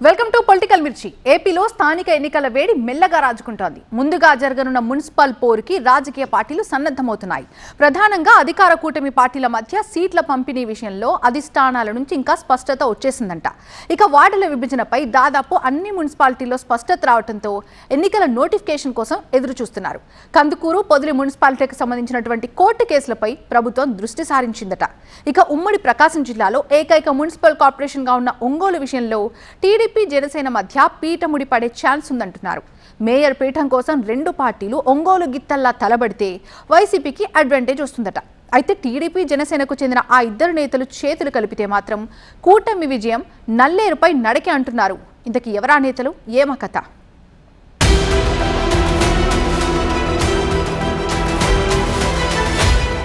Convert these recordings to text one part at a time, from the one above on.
Welcome to political మిర్చి. ఏపీలో స్థానిక ఎన్నికల వేడి మెల్లగా రాజుకుంటోంది. ముందుగా జరగనున్న మున్సిపల్ పోరుకి రాజకీయ పార్టీలు సన్నద్ధమవుతున్నాయి. ప్రధానంగా అధికార కూటమి పార్టీల మధ్య సీట్ల పంపిణీ విషయంలో అధిష్టానాల నుంచి ఇంకా స్పష్టత వచ్చేసిందంట. ఇక వార్డుల విభజనపై దాదాపు అన్ని మున్సిపాలిటీల్లో స్పష్టత రావడంతో ఎన్నికల నోటిఫికేషన్ కోసం ఎదురు చూస్తున్నారు. కందుకూరు, పొదిలి మున్సిపాలిటీకి సంబంధించినటువంటి కోర్టు కేసులపై ప్రభుత్వం దృష్టి సారించిందట. ఇక ఉమ్మడి ప్రకాశం జిల్లాలో ఏకైక మున్సిపల్ కార్పొరేషన్గా ఉన్న ఒంగోలు విషయంలో టీడీపీ జనసేన మధ్య పీఠముడి పడే ఛాన్స్ ఉందంటున్నారు. మేయర్ పీఠం కోసం రెండు పార్టీలు ఒంగోలు గిత్తల్లా తలబడితే వైసీపీకి అడ్వాంటేజ్ వస్తుందట. అయితే టీడీపీ జనసేనకు చెందిన ఆ ఇద్దరు నేతలు చేతులు కలిపితే మాత్రం కూటమి విజయం నల్లేరుపై నడకే అంటున్నారు. ఇంతకీ ఎవరా నేతలు, ఏమ కథ?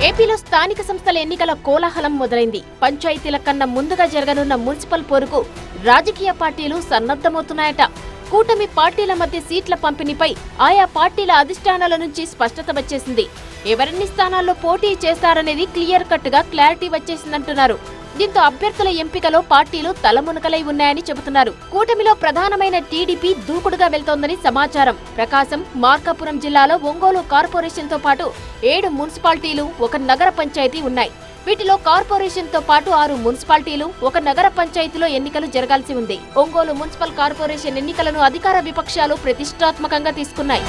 ఏపీలో స్థానిక సంస్థల ఎన్నికల కోలాహలం మొదలైంది. పంచాయతీల కన్నా ముందుగా జరగనున్న మున్సిపల్ పోరుకు రాజకీయ పార్టీలు సన్నద్ధమవుతున్నాయట. కూటమి పార్టీల మధ్య సీట్ల పంపిణీపై ఆయా పార్టీల అధిష్టానాల నుంచి స్పష్టత వచ్చేసింది. ఎవరెన్ని స్థానాల్లో పోటీ చేస్తారనేది క్లియర్ కట్ గా క్లారిటీ వచ్చేసిందంటున్నారు. దీంతో అభ్యర్థుల ఎంపికలో పార్టీలు తలమునకలై ఉన్నాయని చెబుతున్నారు. కూటమిలో ప్రధానమైన టీడీపీ దూకుడుగా వెళ్తోందని సమాచారం. ప్రకాశం, మార్కాపురం జిల్లాలో ఒంగోలు కార్పొరేషన్ తో పాటు 7 మున్సిపాలిటీలు, 1 నగర పంచాయతీ ఉన్నాయి. వీటిలో కార్పొరేషన్ తో పాటు 6 మున్సిపాలిటీలు, 1 నగర పంచాయతీలో ఎన్నికలు జరగాల్సి ఉంది. ఒంగోలు మున్సిపల్ కార్పొరేషన్ ఎన్నికలను అధికార విపక్షాలు ప్రతిష్టాత్మకంగా తీసుకున్నాయి.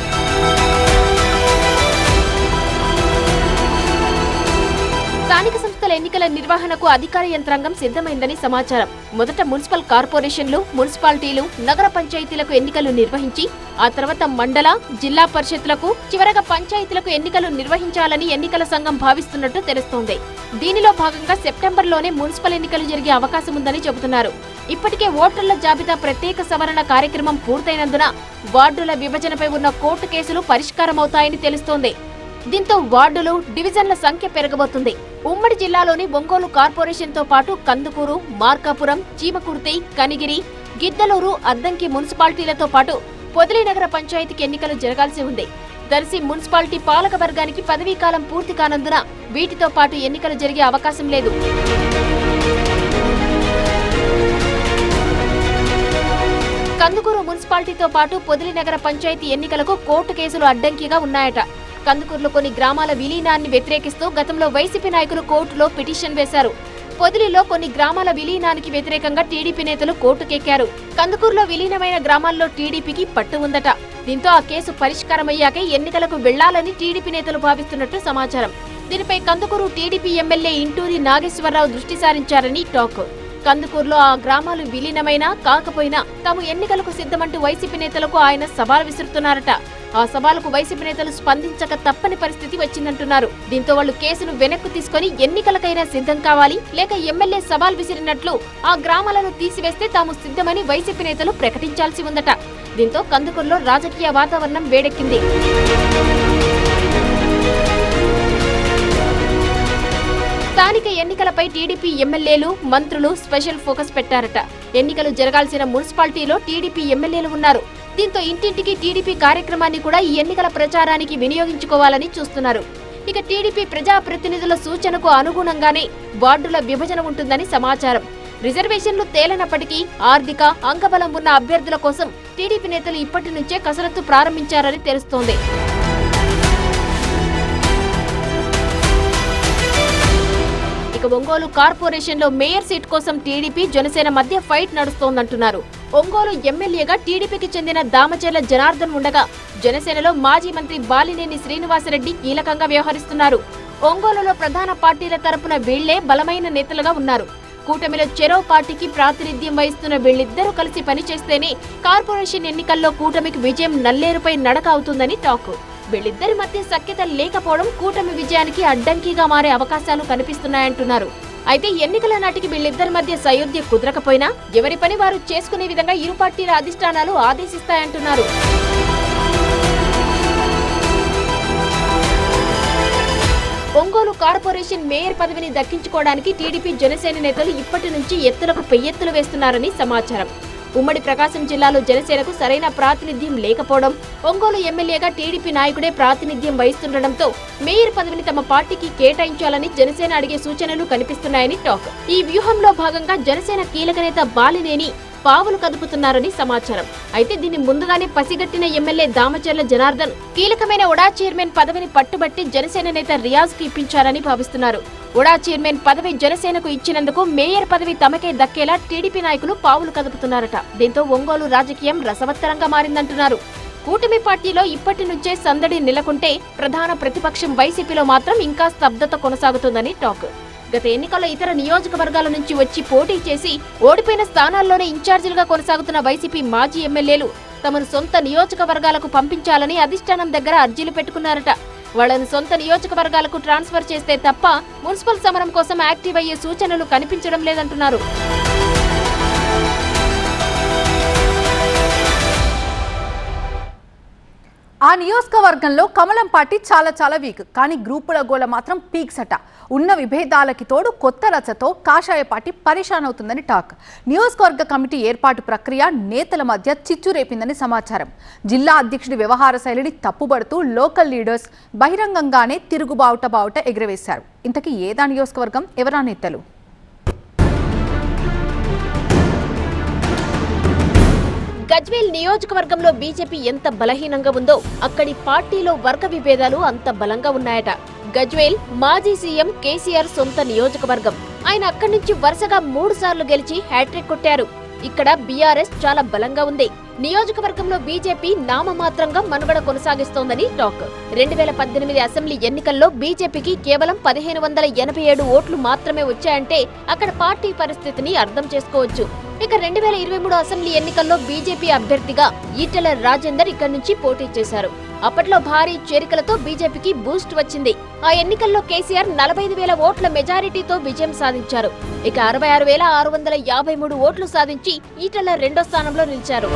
స్థానిక సంస్థల ఎన్నికల నిర్వహణకు అధికార యంత్రాంగం సిద్ధమైందని సమాచారం. మొదట మున్సిపల్ కార్పొరేషన్లు, మున్సిపాలిటీలు, నగర పంచాయతీలకు ఎన్నికలు నిర్వహించి ఆ తర్వాత మండల, జిల్లా పరిషత్లకు, చివరగా పంచాయతీలకు ఎన్నికలు నిర్వహించాలని ఎన్నికల సంఘం భావిస్తున్నట్టు తెలుస్తోంది. దీనిలో భాగంగా సెప్టెంబర్లోనే మున్సిపల్ ఎన్నికలు జరిగే అవకాశం ఉందని చెబుతున్నారు. ఇప్పటికే ఓటర్ల జాబితా ప్రత్యేక సవరణ కార్యక్రమం పూర్తయినందున వార్డుల విభజనపై ఉన్న కోర్టు కేసులు పరిష్కారమవుతాయని తెలుస్తోంది. దీంతో వార్డులు, డివిజన్ల సంఖ్య పెరగబోతుంది. ఉమ్మడి జిల్లాలోని ఒంగోలు కార్పొరేషన్ తో పాటు కందుకూరు, మార్కాపురం, చీమకుర్తి, కనిగిరి, గిద్దలూరు, అద్దంకి మున్సిపాలిటీలతో పాటు పొదిలి నగర పంచాయతీకి ఎన్నికలు జరగాల్సి ఉంది. దర్శి మున్సిపాలిటీ పాలక వర్గానికి పదవీకాలం పూర్తి కానందున వీటితో పాటు ఎన్నికలు జరిగే అవకాశం లేదు. కందుకూరు మున్సిపాలిటీతో పాటు పొదిలి నగర పంచాయతీ ఎన్నికలకు కోర్టు కేసులు అడ్డంకిగా ఉన్నాయట. కందుకూరులో కొన్ని గ్రామాల విలీనాన్ని వ్యతిరేకిస్తూ గతంలో వైసీపీ నాయకులు కోర్టులో పిటిషన్ వేశారు. పొదిలిలో కొన్ని గ్రామాల విలీనానికి వ్యతిరేకంగా టీడీపీ నేతలు కోర్టుకెక్కారు. కందుకూరులో విలీనమైన గ్రామాల్లో టీడీపీకి పట్టు ఉందట. దీంతో ఆ కేసు పరిష్కారమయ్యాకే ఎన్నికలకు వెళ్లాలని టీడీపీ నేతలు భావిస్తున్నట్టు సమాచారం. దీనిపై కందుకూరు టీడీపీ ఎమ్మెల్యే ఇంటూరి నాగేశ్వరరావు దృష్టి సారించారని టాక్. కందుకూరులో ఆ గ్రామాలు విలీనమైనా కాకపోయినా తాము ఎన్నికలకు సిద్ధమంటూ వైసీపీ నేతలకు ఆయన సవాల్ విసురుతున్నారట. ఆ సవాలుకు వైసీపీ నేతలు స్పందించక తప్పని పరిస్థితి వచ్చిందంటున్నారు. దీంతో వాళ్లు కేసును వెనక్కు తీసుకుని ఎన్నికలకైనా సిద్ధం కావాలి, లేక ఎమ్మెల్యే సవాల్ విసిరినట్లు ఆ గ్రామాలను తీసివేస్తే తాము సిద్ధమని వైసీపీ నేతలు ప్రకటించాల్సి ఉందట. దీంతో కందుకూరులో రాజకీయ వాతావరణం వేడెక్కింది. స్థానిక ఎన్నికలపై టీడీపీ ఎమ్మెల్యేలు, మంత్రులు స్పెషల్ ఫోకస్ పెట్టారట. ఎన్నికలు జరగాల్సిన మున్సిపాలిటీలో టీడీపీ ఎమ్మెల్యేలు ఉన్నారు. దీంతో ఇంటింటికి టీడీపీ కార్యక్రమాన్ని కూడా ఈ ఎన్నికల ప్రచారానికి వినియోగించుకోవాలని చూస్తున్నారు. ఇక టీడీపీ ప్రజాప్రతినిధుల సూచనకు అనుగుణంగానే వార్డుల విభజన ఉంటుందని సమాచారం. రిజర్వేషన్లు తేలనప్పటికీ ఆర్థిక, అంగబలం ఉన్న అభ్యర్థుల కోసం టీడీపీ నేతలు ఇప్పటి నుంచే కసరత్తు ప్రారంభించారని తెలుస్తోంది. ఒంగోలు కార్పొరేషన్ లో మేయర్ సీట్ కోసం టీడీపీ, జనసేన మధ్య ఫైట్ నడుస్తోందంటున్నారు. ఒంగోలు ఎమ్మెల్యేగా టీడీపీకి చెందిన దామచర్ల జనార్దన్ ఉండగా జనసేనలో మాజీ మంత్రి బాలినేని శ్రీనివాసరెడ్డి కీలకంగా వ్యవహరిస్తున్నారు. ఒంగోలులో ప్రధాన పార్టీల తరపున వీళ్లే బలమైన నేతలుగా ఉన్నారు. కూటమిలో చెరో పార్టీకి ప్రాతినిధ్యం వహిస్తున్న వీళ్ళిద్దరూ కలిసి పనిచేస్తేనే కార్పొరేషన్ ఎన్నికల్లో కూటమికి విజయం నల్లేరుపై నడక అవుతుందని టాక్. వీళ్ళిద్దరి మధ్య సఖ్యత లేకపోవడం కూటమి విజయానికి అడ్డంకిగా మారే అవకాశాలు కనిపిస్తున్నాయంటున్నారు. అయితే ఎన్నికల నాటికి వీళ్ళిద్దరి మధ్య సయోధ్య కుదరకపోయినా ఎవరి పని వారు చేసుకునే విధంగా ఇరు పార్టీల అధిష్టానాలు ఆదేశిస్తాయంటున్నారు. ఒంగోలు కార్పొరేషన్ మేయర్ పదవిని దక్కించుకోవడానికి టీడీపీ, జనసేన నేతలు ఇప్పటి నుంచి ఎత్తులకు పెయ్యెత్తులు వేస్తున్నారని సమాచారం. ఉమ్మడి ప్రకాశం జిల్లాలో జనసేనకు సరైన ప్రాతినిధ్యం లేకపోవడం, ఒంగోలు ఎమ్మెల్యేగా టీడీపీ నాయకుడే ప్రాతినిధ్యం వహిస్తుండటంతో మేయర్ పదవిని తమ పార్టీకి కేటాయించాలని జనసేన అడిగే సూచనలు కనిపిస్తున్నాయని టాక్. ఈ వ్యూహంలో భాగంగా జనసేన కీలక నేత బాలినేని పావులు కదుపుతున్నారని సమాచారం. అయితే దీన్ని ముందుగానే పసిగట్టిన ఎమ్మెల్యే దామచర్ల జనార్దన్ కీలకమైన ఉడా చైర్మన్ పదవిని పట్టుబట్టి జనసేన నేత రియాజ్ కు ఇప్పించారని భావిస్తున్నారు. ఉడా చైర్మన్ పదవి జనసేనకు ఇచ్చినందుకు మేయర్ పదవి తమకే దక్కేలా టీడీపీ నాయకులు పావులు కదుపుతున్నారట. దీంతో ఒంగోలు రాజకీయం రసవత్తరంగా మారిందంటున్నారు. కూటమి పార్టీలో ఇప్పటి నుంచే సందడి నెలకొంటే ప్రధాన ప్రతిపక్షం వైసీపీలో మాత్రం ఇంకా స్తబ్దత కొనసాగుతుందని టాక్. గత ఎన్నికల్లో ఇతర నియోజకవర్గాల నుంచి వచ్చి పోటీ చేసి ఓడిపోయిన స్థానాల్లోనే ఇన్ఛార్జీలుగా కొనసాగుతున్న వైసీపీ మాజీ ఎమ్మెల్యేలు తమను సొంత నియోజకవర్గాలకు పంపించాలని అధిష్టానం దగ్గర అర్జీలు పెట్టుకున్నారట. వాళ్లను సొంత నియోజకవర్గాలకు ట్రాన్స్ఫర్ చేస్తే తప్ప మున్సిపల్ సమరం కోసం యాక్టివ్ అయ్యే సూచనలు కనిపించడం లేదంటున్నారు. ఆ నియోజకవర్గంలో కమలం పార్టీ చాలా వీక్, కానీ గ్రూపుల గోల మాత్రం పీక్స్ అట. ఉన్న విభేదాలకి తోడు కొత్త రచతో కాషాయ పార్టీ పరేషాన్ అవుతుందని టాక్. నియోజకవర్గ కమిటీ ఏర్పాటు ప్రక్రియ నేతల మధ్య చిచ్చు రేపిందని సమాచారం. జిల్లా అధ్యక్షుడి వ్యవహార శైలిని తప్పుబడుతూ లోకల్ లీడర్స్ బహిరంగంగానే తిరుగుబావుట ఎగురవేశారు. ఇంతకీ ఏదా నియోజకవర్గం, ఎవరా నేతలు? గజ్వేల్ నియోజకవర్గంలో బీజేపీ ఎంత బలహీనంగా ఉందో అక్కడి పార్టీలో వర్గ విభేదాలు అంత బలంగా ఉన్నాయట. గజ్వేల్ మాజీ సీఎం కేసీఆర్ సొంత నియోజకవర్గం. ఆయన అక్కడి నుంచి వరుసగా 3 సార్లు గెలిచి హ్యాట్రిక్ కొట్టారు. ఇక్కడ బీఆర్ఎస్ చాలా బలంగా ఉంది. నియోజకవర్గంలో బీజేపీ నామమాత్రంగా మనుగడ కొనసాగిస్తోందని టాక్. 2018 అసెంబ్లీ ఎన్నికల్లో బీజేపీకి కేవలం 1587 ఓట్లు మాత్రమే వచ్చాయంటే అక్కడ పార్టీ పరిస్థితిని అర్థం చేసుకోవచ్చు. ఇక 2023 అసెంబ్లీ ఎన్నికల్లో బీజేపీ అభ్యర్థిగా ఈటెల రాజేందర్ ఇక్కడి నుంచి పోటీ చేశారు. అప్పట్లో భారీ చేరికలతో బీజేపీకి బూస్ట్ వచ్చింది. ఆ ఎన్నికల్లో కేసీఆర్ 45,000 ఓట్ల మెజారిటీతో విజయం సాధించారు. ఇక 66,653 ఓట్లు సాధించి ఈటెల 2వ స్థానంలో నిలిచారు.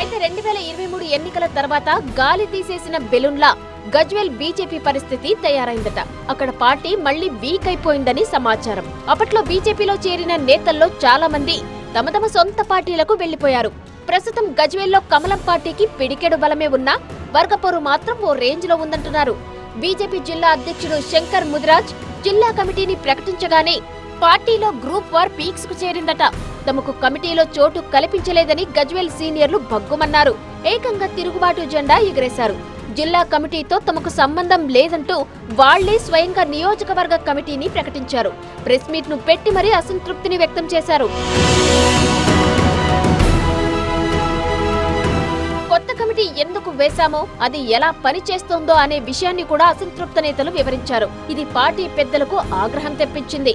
అయితే 2023 ఎన్నికల తర్వాత గాలి తీసేసిన బెలూన్లా గజ్వేల్ బీజేపీ పరిస్థితి తయారైందట. అక్కడ పార్టీ మళ్లీ వీక్ అయిపోయిందని సమాచారం. అప్పట్లో బీజేపీలో చేరిన నేతల్లో చాలా మంది తమ సొంత పార్టీలకు వెళ్లిపోయారు. ప్రస్తుతం గజ్వేల్లో కమలం పార్టీకి పిడికెడు బలమే ఉన్నా వర్గపోరు మాత్రం ఓ రేంజ్ లో ఉందంటున్నారు. బీజేపీ జిల్లా అధ్యక్షుడు శంకర్ ముదిరాజ్ జిల్లా కమిటీని ప్రకటించగానే పార్టీలో గ్రూప్ వార్ పీక్స్ కు చేరిందట. తమకు కమిటీలో చోటు కల్పించలేదని గజ్వేల్ సీనియర్లు భగ్గుమన్నారు. ఏకంగా తిరుగుబాటు జెండా ఎగరేశారు. జిల్లా కమిటీతో తమకు సంబంధం లేదంటూ వాళ్లే స్వయంగా నియోజకవర్గ కమిటీని ప్రకటించారు. ప్రెస్ మీట్ ను పెట్టి మరీ అసంతృప్తిని వ్యక్తం చేశారు. కొత్త కమిటీ ఎందుకు వేశామో, అది ఎలా పనిచేస్తోందో అనే విషయాన్ని కూడా అసంతృప్త నేతలు వివరించారు. ఇది పార్టీ పెద్దలకు ఆగ్రహం తెప్పించింది.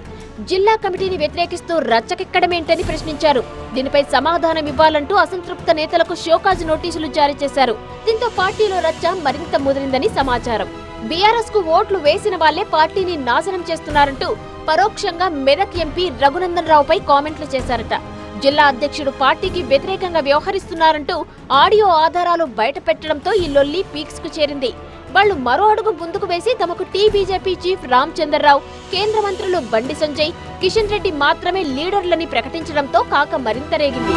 జిల్లా కమిటీని వ్యతిరేకిస్తూ రచ్చకెక్కడమేంటని ప్రశ్నించారు. దీనిపై సమాధానం ఇవ్వాలంటూ అసంతృప్త నేతలకు షోకాజ్ నోటీసులు జారీ చేశారు. దీంతో పార్టీలో రచ్చ మరింత ముదిరిందని సమాచారం. బీఆర్ఎస్ కు ఓట్లు వేసిన వాళ్లే పార్టీని నాశనం చేస్తున్నారంటూ పరోక్షంగా మెదక్ ఎంపీ రఘునందన్ రావుపై కామెంట్లు చేశారట. జిల్లా అధ్యక్షుడు పార్టీకి వ్యతిరేకంగా వ్యవహరిస్తున్నారంటూ ఆడియో ఆధారాలు బయట పెట్టడంతో ఈ లొల్లి పీక్స్ కు చేరింది. వాళ్లు మరో అడుగు ముందుకు వేసి తమకు బీజేపీ చీఫ్ రామచంద్రరావు, కేంద్ర మంత్రులు బండి సంజయ్, కిషన్ రెడ్డి మాత్రమే లీడర్లని ప్రకటించడంతో కాక మరింత రేగింది.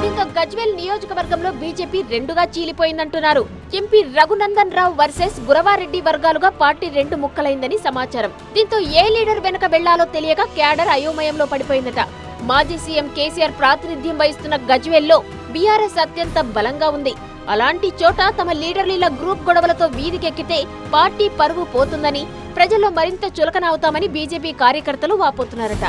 దీంతో గజ్వేల్ నియోజకవర్గంలో బీజేపీ రెండుగా చీలిపోయిందంటున్నారు. ఎంపీ రఘునందన్ రావు వర్సెస్ గురవారెడ్డి వర్గాలుగా పార్టీ 2 ముక్కలైందని సమాచారం. దీంతో ఏ లీడర్ వెనక వెళ్లాలో తెలియక క్యాడర్ అయోమయంలో పడిపోయిందట. మాజీ సీఎం కేసీఆర్ ప్రాతినిధ్యం వహిస్తున్న గజ్వేల్లో బీఆర్ఎస్ అత్యంత బలంగా ఉంది. అలాంటి చోట తమ లీడర్ల గ్రూప్ గొడవలతో వీధికెక్కితే పార్టీ పరువు పోతుందని, ప్రజల్లో మరింత చులకన అవుతామని బీజేపీ కార్యకర్తలు వాపోతున్నారట.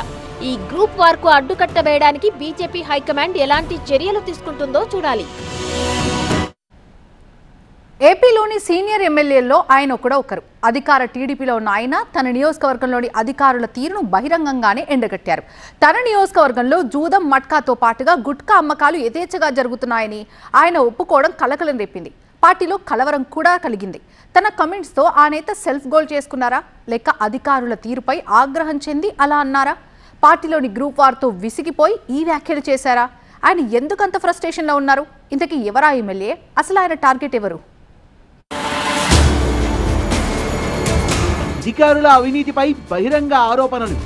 ఈ గ్రూప్ వార్కు అడ్డుకట్ట వేయడానికి బీజేపీ హైకమాండ్ ఎలాంటి చర్యలు తీసుకుంటుందో చూడాలి. ఏపీలోని సీనియర్ ఎమ్మెల్యేల్లో ఆయన కూడా ఒకరు. అధికార టీడీపీలో ఉన్న ఆయన తన నియోజకవర్గంలోని అధికారుల తీరును బహిరంగంగానే ఎండగట్టారు. తన నియోజకవర్గంలో జూదం, మట్కాతో పాటుగా గుట్కా అమ్మకాలు యథేచ్ఛగా జరుగుతున్నాయని ఆయన ఒప్పుకోవడం కలకలం రేపింది. పార్టీలో కలవరం కూడా కలిగింది. తన కమెంట్స్తో ఆ నేత సెల్ఫ్ గోల్ చేసుకున్నారా, లేక అధికారుల తీరుపై ఆగ్రహం చెంది అలా అన్నారా? పార్టీలోని గ్రూప్ వార్తో విసిగిపోయి ఈ వ్యాఖ్యలు చేశారా? ఆయన ఎందుకంత ఫ్రస్ట్రేషన్లో ఉన్నారు? ఇంతకీ ఎవరా ఎమ్మెల్యే? అసలు ఆయన టార్గెట్ ఎవరు? అధికారుల అవినీతిపై బహిరంగ ఆరోపణలు,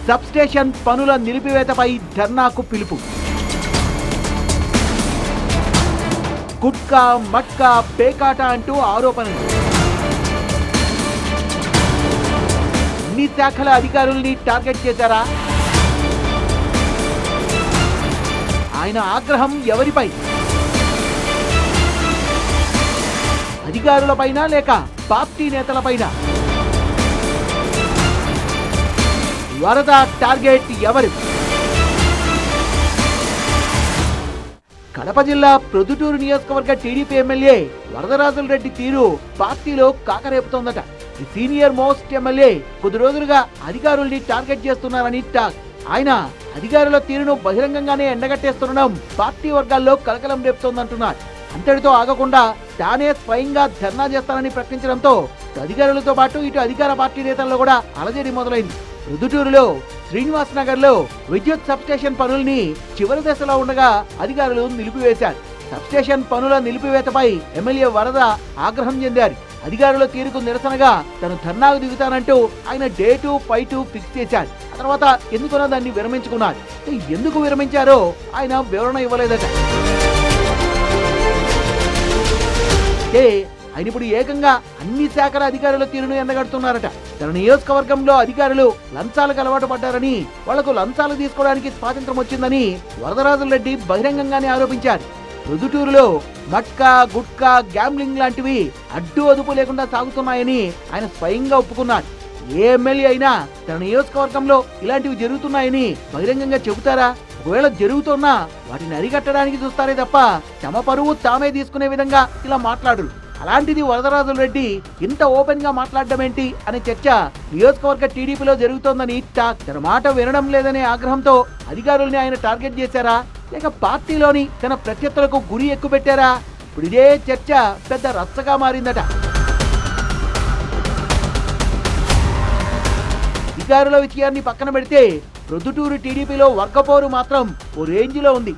సబ్స్టేషన్ పనుల నిలిపివేతపై ధర్నాకు పిలుపు, గుట్కా మట్కా పేకాట అంటూ ఆరోపణలు. అన్ని శాఖల అధికారుల్ని టార్గెట్ చేశారా? ఆయన ఆగ్రహం ఎవరిపై? అధికారులపైన లేక పార్టీ నేతలపైన? వరద టార్గెట్ ఎవరు? కడప జిల్లా ప్రొద్దుటూరు నియోజకవర్గ టీడీపీ ఎమ్మెల్యే వరదరాజులరెడ్డి తీరు పార్టీలో కాకరేపుతోందట. ఈ సీనియర్ మోస్ట్ ఎమ్మెల్యే కొద్ది రోజులుగా అధికారుల్ని టార్గెట్ చేస్తున్నారని టాక్. ఆయన అధికారుల తీరును బహిరంగంగానే ఎండగట్టేస్తుండడం పార్టీ వర్గాల్లో కలకలం రేపుతోందంటున్నారు. అంతటితో ఆగకుండా తానే స్వయంగా ధర్నా చేస్తానని ప్రకటించడంతో అధికారులతో పాటు ఇటు అధికార పార్టీ నేతల్లో కూడా అలజడి మొదలైంది. ప్రొద్దుటూరులో శ్రీనివాస్ నగర్ లో విద్యుత్ సబ్స్టేషన్ పనుల్ని చివరి దశలో ఉండగా అధికారులు నిలిపివేశారు. సబ్స్టేషన్ పనుల నిలిపివేతపై ఎమ్మెల్యే వరద ఆగ్రహం చెందారు. అధికారుల తీరుకు నిరసనగా తను ధర్నాకు దిగుతానంటూ ఆయన డేటు ఫైటు ఫిక్స్ చేశారు. ఆ తర్వాత ఎందుకునో దాన్ని విరమించుకున్నారు. ఎందుకు విరమించారో ఆయన వివరణ ఇవ్వలేదట. ఆయన ఇప్పుడు ఏకంగా అన్ని శాఖల అధికారుల తీరును ఎండగడుతున్నారట. తన నియోజకవర్గంలో అధికారులు లంచాలకు అలవాటు పడ్డారని, వాళ్లకు లంచాలు తీసుకోవడానికి స్వాతంత్రం వచ్చిందని వరదరాజులరెడ్డి బహిరంగంగానే ఆరోపించారు. ప్రొద్దుటూరులో మట్కా గుట్కా గ్యాంబ్లింగ్ లాంటివి అడ్డు అదుపు లేకుండా సాగుతున్నాయని ఆయన స్వయంగా ఒప్పుకున్నారు. ఏ ఎమ్మెల్యే అయినా తన నియోజకవర్గంలో ఇలాంటివి జరుగుతున్నాయని బహిరంగంగా చెబుతారా? ఒకవేళ జరుగుతున్నా వాటిని అరికట్టడానికి చూస్తారే తప్ప తమ పరువు తామే తీసుకునే విధంగా ఇలా మాట్లాడరు. అలాంటిది వరదరాజులరెడ్డి ఇంత ఓపెన్ గా మాట్లాడడం ఏంటి అనే చర్చ నియోజకవర్గ టీడీపీలో జరుగుతోందని టాక్. తన మాట వినడం లేదనే ఆగ్రహంతో అధికారుల్ని ఆయన టార్గెట్ చేశారా, లేక పార్టీలోని తన ప్రత్యర్థులకు గురి ఎక్కుపెట్టారా? ఇప్పుడు ఇదే చర్చ పెద్ద రచ్చగా మారిందట. అధికారుల విషయాన్ని పక్కన పెడితే ప్రొద్దుటూరు టీడీపీలో వర్గపోరు మాత్రం ఓ రేంజ్లో ఉంది.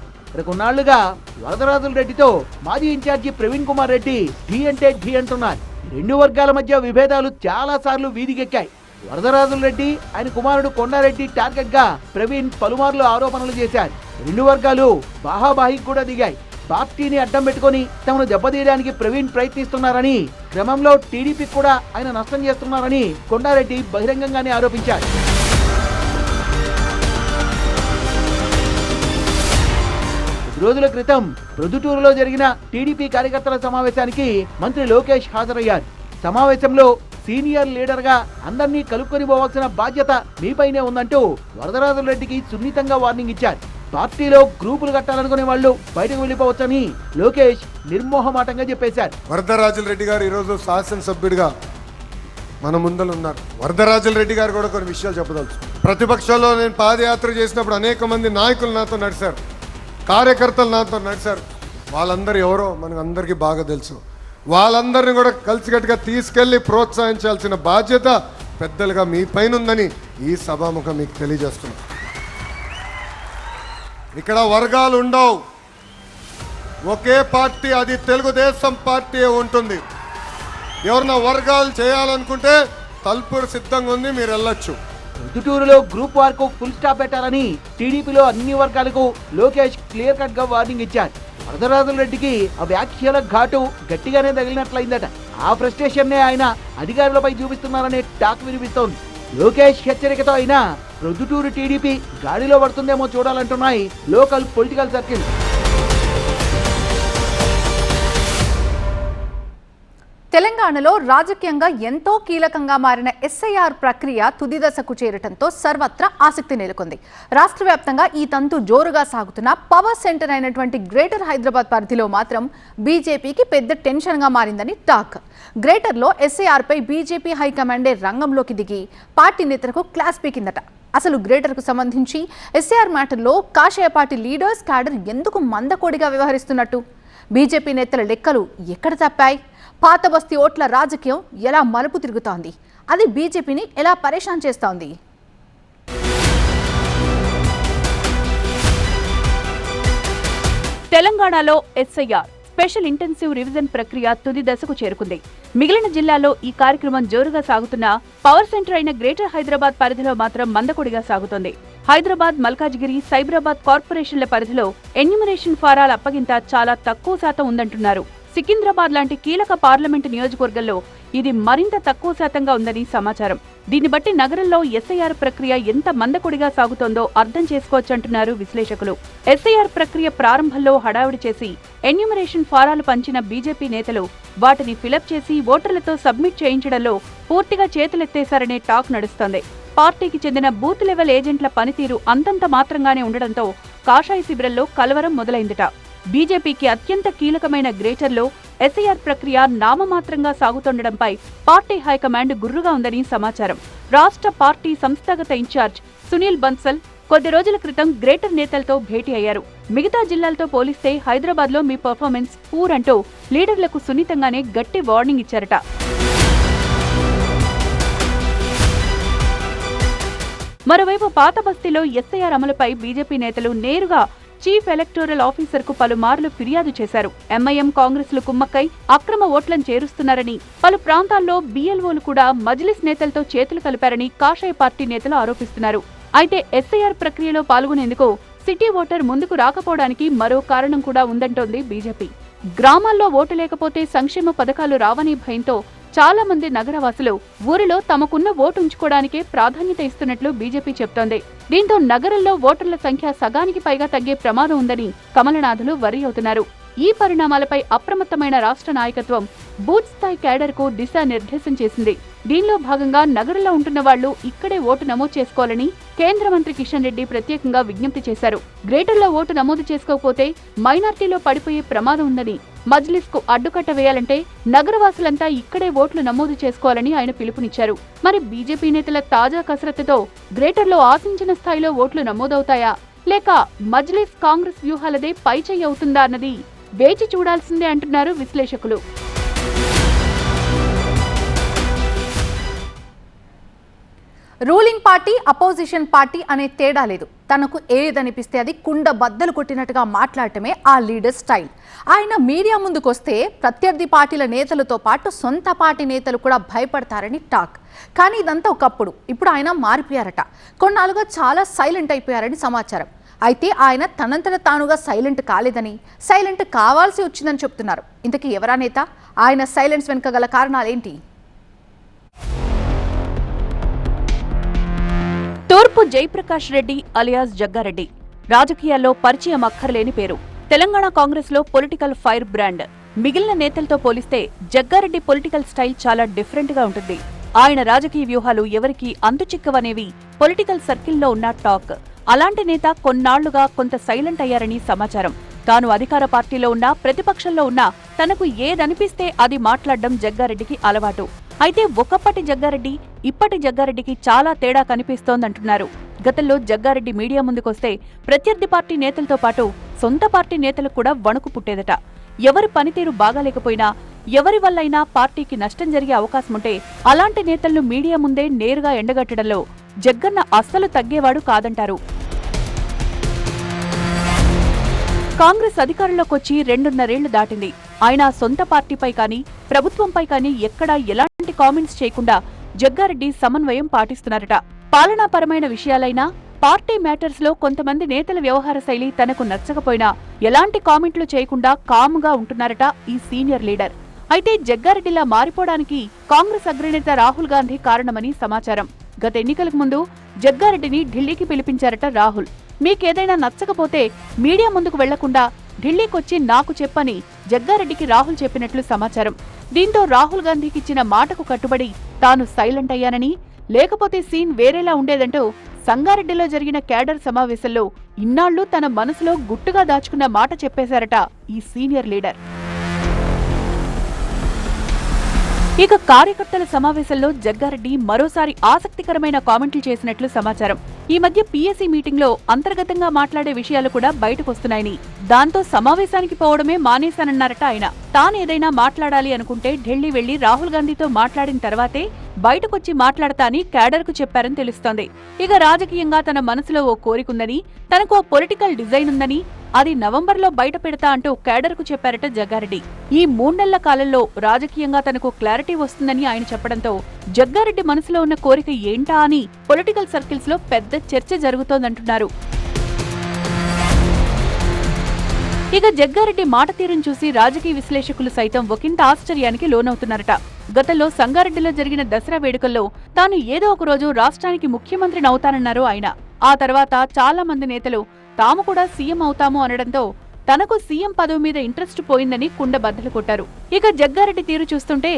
కొన్నాళ్లుగా వరదరాజులరెడ్డితో మాజీ ఇన్ఛార్జి ప్రవీణ్ కుమార్ రెడ్డి ఢీ అంటే ఢీ అంటున్నారు. రెండు వర్గాల మధ్య విభేదాలు చాలా సార్లు వీధికెక్కాయి. వరదరాజులరెడ్డి ఆయన కుమారుడు కొండారెడ్డి టార్గెట్ గా ప్రవీణ్ పలుమార్లు ఆరోపణలు చేశారు. రెండు వర్గాలు బాహాబాహికి కూడా దిగాయి. పార్టీని అడ్డం పెట్టుకుని తమను దెబ్బతీయడానికి ప్రవీణ్ ప్రయత్నిస్తున్నారని, క్రమంలో టీడీపీ కూడా ఆయన నష్టం చేస్తున్నారని కొండారెడ్డి బహిరంగంగానే ఆరోపించారు. రోజుల క్రితం ప్రొద్దుటూరులో జరిగిన టీడీపీ కార్యకర్తల సమావేశానికి మంత్రి లోకేష్ హాజరయ్యారు. సమావేశంలో సీనియర్ లీడర్ గా అందరినీ కలుపుకొని పోవాల్సిన బాధ్యత మీపైనే ఉందంటూ వరదరాజులరెడ్డికి సున్నితంగా వార్నింగ్ ఇచ్చారు. పార్టీలో గ్రూపులు కట్టాలనుకునే వాళ్ళు బయటకు వెళ్లిపోవచ్చని లోకేష్ నిర్మోహమాటంగా చెప్పేశారు. వరదరాజులరెడ్డి గారు ఈరోజు శాసనసభ్యుడిగా మన ముందలు ఉన్నారు. వరదరాజులరెడ్డి గారు కూడా కొన్ని విషయాలు చెప్పదలుచు. ప్రతిపక్షంలో నేను పాదయాత్ర చేసినప్పుడు అనేక మంది నాయకులు నాతో నడిచారు, కార్యకర్తలు నాతో నడిచారు. వాళ్ళందరూ ఎవరో మనకు అందరికీ బాగా తెలుసు. వాళ్ళందరినీ కూడా కలిసికట్టుగా తీసుకెళ్లి ప్రోత్సహించాల్సిన బాధ్యత పెద్దలుగా మీ పైన ఉందని ఈ సభాముఖం మీకు తెలియజేస్తున్నాం. ఇక్కడ వర్గాలు ఉండవు. ఒకే పార్టీ, అది తెలుగుదేశం పార్టీ ఉంటుంది. ఎవరన్నా వర్గాలు చేయాలనుకుంటే తలుపు సిద్ధంగా ఉంది, మీరు వెళ్ళొచ్చు. ప్రొద్దుటూరులో గ్రూప్ వార్ కు ఫుల్ స్టాప్ పెట్టాలని టీడీపీలో అన్ని వర్గాలకు లోకేష్ క్లియర్ కట్ గా వార్నింగ్ ఇచ్చారు. వరదరాజులరెడ్డికి ఆ వ్యాఖ్యల ఘాటు గట్టిగానే తగిలినట్లయిందట. ఆ ఫ్రస్ట్రేషన్ నే ఆయన అధికారులపై చూపిస్తున్నారనే టాక్ వినిపిస్తోంది. లోకేష్ హెచ్చరికతో అయినా ప్రొద్దుటూరు టీడీపీ గాడిలో పడుతుందేమో చూడాలంటున్నాయి లోకల్ పొలిటికల్ సర్కిల్. తెలంగాణలో రాజకీయంగా ఎంతో కీలకంగా మారిన ఎస్ఐఆర్ ప్రక్రియ తుది దశకు చేరటంతో సర్వత్రా ఆసక్తి నెలకొంది. రాష్ట్ర వ్యాప్తంగా ఈ తంతు జోరుగా సాగుతున్న పవర్ సెంటర్ అయినటువంటి గ్రేటర్ హైదరాబాద్ పరిధిలో మాత్రం బీజేపీకి పెద్ద టెన్షన్గా మారిందని టాక్. గ్రేటర్లో ఎస్ఐఆర్పై బీజేపీ హైకమాండే రంగంలోకి దిగి పార్టీ నేతలకు క్లాస్ పీకిందట. అసలు గ్రేటర్కు సంబంధించి ఎస్ఐఆర్ మ్యాటర్లో కాషాయ పార్టీ లీడర్స్ క్యాడర్ ఎందుకు మందకోడిగా వ్యవహరిస్తున్నట్టు? బీజేపీ నేతల లెక్కలు ఎక్కడ తప్పాయి? పాత బస్తీ ఓట్ల రాజకీయం ఎలా మలుపు తిరుగుతోంది? అది బీజేపీని ఎలా పరేషాన్ చేస్తోంది? తెలంగాణలో ఎస్ఐఆర్ స్పెషల్ ఇంటెన్సివ్ రివిజన్ ప్రక్రియ తుది దశకు చేరుకుంది. మిగిలిన జిల్లాల్లో ఈ కార్యక్రమం జోరుగా సాగుతున్నా పవర్ సెంటర్ అయిన గ్రేటర్ హైదరాబాద్ పరిధిలో మాత్రం మందకొడిగా సాగుతోంది. హైదరాబాద్, మల్కాజ్గిరి, సైబరాబాద్ కార్పొరేషన్ల పరిధిలో ఎన్యూమరేషన్ ఫారాల అప్పగింత చాలా తక్కువ శాతం ఉందంటున్నారు. సికింద్రాబాద్ లాంటి కీలక పార్లమెంటు నియోజకవర్గంలో ఇది మరింత తక్కువ శాతంగా ఉందని సమాచారం. దీన్ని బట్టి నగరంలో ఎస్ఐఆర్ ప్రక్రియ ఎంత మందకొడిగా సాగుతోందో అర్థం చేసుకోవచ్చంటున్నారు విశ్లేషకులు. ఎస్ఐఆర్ ప్రక్రియ ప్రారంభంలో హడావుడి చేసి ఎన్యూమరేషన్ ఫారాలు పంచిన బీజేపీ నేతలు వాటిని ఫిలప్ చేసి ఓటర్లతో సబ్మిట్ చేయించడంలో పూర్తిగా చేతులెత్తేశారనే టాక్ నడుస్తోంది. పార్టీకి చెందిన బూత్ లెవెల్ ఏజెంట్ల పనితీరు అంతంత మాత్రంగానే ఉండడంతో కాషాయ శిబిరంలో కలవరం మొదలైందట. బీజేపీకి అత్యంత కీలకమైన గ్రేటర్లో ఎస్ఐఆర్ ప్రక్రియ నామమాత్రంగా సాగుతుండడంపై పార్టీ హైకమాండ్ గుర్రుగా ఉందని సమాచారం. రాష్ట్ర పార్టీ సంస్థాగత ఇన్ఛార్జ్ సునీల్ బన్సల్ కొద్ది రోజుల క్రితం గ్రేటర్ నేతలతో భేటీ అయ్యారు. మిగతా జిల్లాలతో పోలిస్తే హైదరాబాద్లో మీ పర్ఫార్మెన్స్ పూర్ అంటూ లీడర్లకు సున్నితంగానే గట్టి వార్నింగ్ ఇచ్చారట. మరోవైపు పాత బస్తీలో ఎస్ఐఆర్ అమలుపై బీజేపీ నేతలు నేరుగా చీఫ్ ఎలక్టోరల్ ఆఫీసర్ కు పలుమార్లు ఫిర్యాదు చేశారు. ఎంఐఎం, కాంగ్రెస్ లు కుమ్మక్కై అక్రమ ఓట్లను చేరుస్తున్నారని, పలు ప్రాంతాల్లో బీఎల్ఓలు కూడా మజ్లిస్ నేతలతో చేతులు కలిపారని కాషాయ పార్టీ నేతలు ఆరోపిస్తున్నారు. అయితే ఎస్ఐఆర్ ప్రక్రియలో పాల్గొనేందుకు సిటీ ఓటర్ ముందుకు రాకపోవడానికి మరో కారణం కూడా ఉందంటోంది బీజేపీ. గ్రామాల్లో ఓటు లేకపోతే సంక్షేమ పథకాలు రావని భయంతో చాలా మంది నగరవాసులు ఊరిలో తమకున్న ఓటు ఉంచుకోవడానికే ప్రాధాన్యత ఇస్తున్నట్లు బీజేపీ చెప్తోంది. దీంతో నగరంలో ఓటర్ల సంఖ్య సగానికి పైగా తగ్గే ప్రమాదం ఉందని కమలనాథులు వర్రీ అవుతున్నారు. ఈ పరిణామాలపై అప్రమత్తమైన రాష్ట్ర నాయకత్వం బూత్ స్థాయి క్యాడర్కు దిశానిర్దేశం చేసింది. దీనిలో భాగంగా నగరంలో ఉంటున్న వాళ్లు ఇక్కడే ఓటు నమోదు చేసుకోవాలని కేంద్ర మంత్రి కిషన్ రెడ్డి ప్రత్యేకంగా విజ్ఞప్తి చేశారు. గ్రేటర్లో ఓటు నమోదు చేసుకోకపోతే మైనార్టీలో పడిపోయే ప్రమాదం ఉందని, మజ్లిస్ కు అడ్డుకట్ట వేయాలంటే నగరవాసులంతా ఇక్కడే ఓట్లు నమోదు చేసుకోవాలని ఆయన పిలుపునిచ్చారు. మరి బీజేపీ నేతల తాజా కసరత్తుతో గ్రేటర్లో ఆశించిన స్థాయిలో ఓట్లు నమోదవుతాయా, లేక మజ్లిస్ కాంగ్రెస్ వ్యూహాలదే పైచేయి అవుతుందా అన్నది వేచి చూడాల్సిందే అంటున్నారు విశ్లేషకులు. రూలింగ్ పార్టీ, అపోజిషన్ పార్టీ అనే తేడా లేదు. తనకు ఏదనిపిస్తే అది కుండ బద్దలు కొట్టినట్టుగా మాట్లాడటమే ఆ లీడర్ స్టైల్. ఆయన మీడియా ముందుకొస్తే ప్రత్యర్థి పార్టీల నేతలతో పాటు సొంత పార్టీ నేతలు కూడా భయపడతారని టాక్. కానీ ఇదంతా ఒకప్పుడు. ఇప్పుడు ఆయన మారిపోయారట. కొన్నాళ్ళుగా చాలా సైలెంట్ అయిపోయారని సమాచారం. అయితే ఆయన తనంతట తానుగా సైలెంట్ కాలేదని, సైలెంట్ కావాల్సి వచ్చిందని చెప్తున్నారు. ఇంతకీ ఎవరా నేత? ఆయన సైలెన్స్ వెనుక గల కారణాలేంటి? తూర్పు జయప్రకాష్ రెడ్డి అలియాస్ జగ్గారెడ్డి రాజకీయాల్లో పరిచయం అక్కర్లేని పేరు. తెలంగాణ కాంగ్రెస్ లో పొలిటికల్ ఫైర్ బ్రాండ్. మిగిలిన నేతలతో పోలిస్తే జగ్గారెడ్డి పొలిటికల్ స్టైల్ చాలా డిఫరెంట్ గా ఉంటుంది. ఆయన రాజకీయ వ్యూహాలు ఎవరికి అంతుచిక్కవనేవి పొలిటికల్ సర్కిల్లో ఉన్న టాక్. అలాంటి నేత కొన్నాళ్లుగా కొంత సైలెంట్ అయ్యారని సమాచారం. తాను అధికార పార్టీలో ఉన్నా, ప్రతిపక్షంలో ఉన్నా తనకు ఏదనిపిస్తే అది మాట్లాడడం జగ్గారెడ్డికి అలవాటు. అయితే ఒకప్పటి జగ్గారెడ్డి, ఇప్పటి జగ్గారెడ్డికి చాలా తేడా కనిపిస్తోందంటున్నారు. గతంలో జగ్గారెడ్డి మీడియా ముందుకొస్తే ప్రత్యర్థి పార్టీ నేతలతో పాటు సొంత పార్టీ నేతలకు కూడా వణుకు పుట్టేదట. ఎవరి పనితీరు బాగాలేకపోయినా, ఎవరి వల్లైనా పార్టీకి నష్టం జరిగే అవకాశముంటే అలాంటి నేతలను మీడియా ముందే నేరుగా ఎండగట్టడంలో జగ్గన్న అస్సలు తగ్గేవాడు కాదంటారు. కాంగ్రెస్ అధికారంలోకొచ్చి 2.5 ఏళ్లు దాటింది. ఆయన సొంత పార్టీపై కానీ, ప్రభుత్వంపై కానీ ఎక్కడా ఎలాంటి కామెంట్స్ చేయకుండా జగ్గారెడ్డి సమన్వయం పాటిస్తున్నారట. పాలనాపరమైన విషయాలైనా, పార్టీ మ్యాటర్స్ లో కొంతమంది నేతల వ్యవహార శైలి తనకు నచ్చకపోయినా ఎలాంటి కామెంట్లు చేయకుండా కామ్గా ఉంటున్నారట ఈ సీనియర్ లీడర్. అయితే జగ్గారెడ్డిలా మారిపోవడానికి కాంగ్రెస్ అగ్రనేత రాహుల్ గాంధీ కారణమని సమాచారం. గత ఎన్నికలకు ముందు జగ్గారెడ్డిని ఢిల్లీకి పిలిపించారట రాహుల్. మీకేదైనా నచ్చకపోతే మీడియా ముందుకు వెళ్లకుండా ఢిల్లీకొచ్చి నాకు చెప్పని జగ్గారెడ్డికి రాహుల్ చెప్పినట్లు సమాచారం. దీంతో రాహుల్ గాంధీకిచ్చిన మాటకు కట్టుబడి తాను సైలెంట్ అయ్యానని, లేకపోతే సీన్ వేరేలా ఉండేదంటూ సంగారెడ్డిలో జరిగిన క్యాడర్ సమావేశంలో ఇన్నాళ్లు తన మనసులో గుట్టుగా దాచుకున్న మాట చెప్పేశారట ఈ సీనియర్ లీడర్. ఇక కార్యకర్తల సమావేశంలో జగ్గారెడ్డి మరోసారి ఆసక్తికరమైన కామెంట్లు చేసినట్లు సమాచారం. ఈ మధ్య పీఎస్సీ మీటింగ్ లో అంతర్గతంగా మాట్లాడే విషయాలు కూడా బయటకొస్తున్నాయని, దాంతో సమావేశానికి పోవడమే మానేశానన్నారట ఆయన. తానేదైనా మాట్లాడాలి అనుకుంటే ఢిల్లీ వెళ్లి రాహుల్ గాంధీతో మాట్లాడిన తర్వాతే బయటకొచ్చి మాట్లాడతా అని క్యాడర్కు చెప్పారని తెలుస్తోంది. ఇక రాజకీయంగా తన మనసులో ఓ కోరికుందని, తనకు ఓ పొలిటికల్ డిజైన్ ఉందని, అది నవంబర్లో బయట పెడతా అంటూ క్యాడర్కు చెప్పారట జగ్గారెడ్డి. ఈ 3 నెలల కాలంలో రాజకీయంగా తనకు క్లారిటీ వస్తుందని ఆయన చెప్పడంతో జగ్గారెడ్డి మనసులో ఉన్న కోరిక ఏంటా అని పొలిటికల్ సర్కిల్స్ లో పెద్ద చర్చ జరుగుతోందంటున్నారు. ఇక జగ్గారెడ్డి మాట తీరును చూసి రాజకీయ విశ్లేషకులు సైతం ఒకంత ఆశ్చర్యానికి లోనవుతున్నారట. గతంలో సంగారెడ్డిలో జరిగిన దసరా వేడుకల్లో తాను ఏదో ఒక రోజు రాష్ట్రానికి ముఖ్యమంత్రిని అవుతానన్నారు ఆయన. ఆ తర్వాత చాలా మంది నేతలు తాము కూడా సీఎం అవుతాము అనడంతో తనకు సీఎం పదవి మీద ఇంట్రెస్ట్ పోయిందని కుండబద్దలు కొట్టారు. ఇక జగ్గారెడ్డి తీరు చూస్తుంటే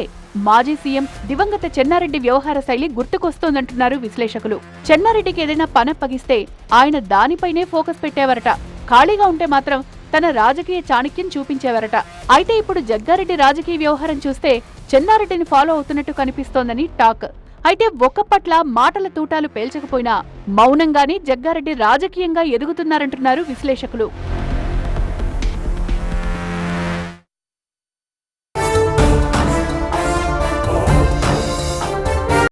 మాజీ సీఎం దివంగత చెన్నారెడ్డి వ్యవహార శైలి గుర్తుకొస్తోందంటున్నారు విశ్లేషకులు. చెన్నారెడ్డికి ఏదైనా పనప్పగిస్తే ఆయన దానిపైనే ఫోకస్ పెట్టేవారట. ఖాళీగా ఉంటే మాత్రం తన రాజకీయ చాణక్యం చూపించేవారట. అయితే ఇప్పుడు జగ్గారెడ్డి రాజకీయ వ్యవహారం చూస్తే చెన్నారెడ్డిని ఫాలో అవుతున్నట్టు కనిపిస్తోందని టాక్. అయితే ఒక్కపట్ల మాటల తూటాలు పేల్చకపోయినా మౌనంగానే జగ్గారెడ్డి రాజకీయంగా ఎదుగుతున్నారంటున్నారు విశ్లేషకులు.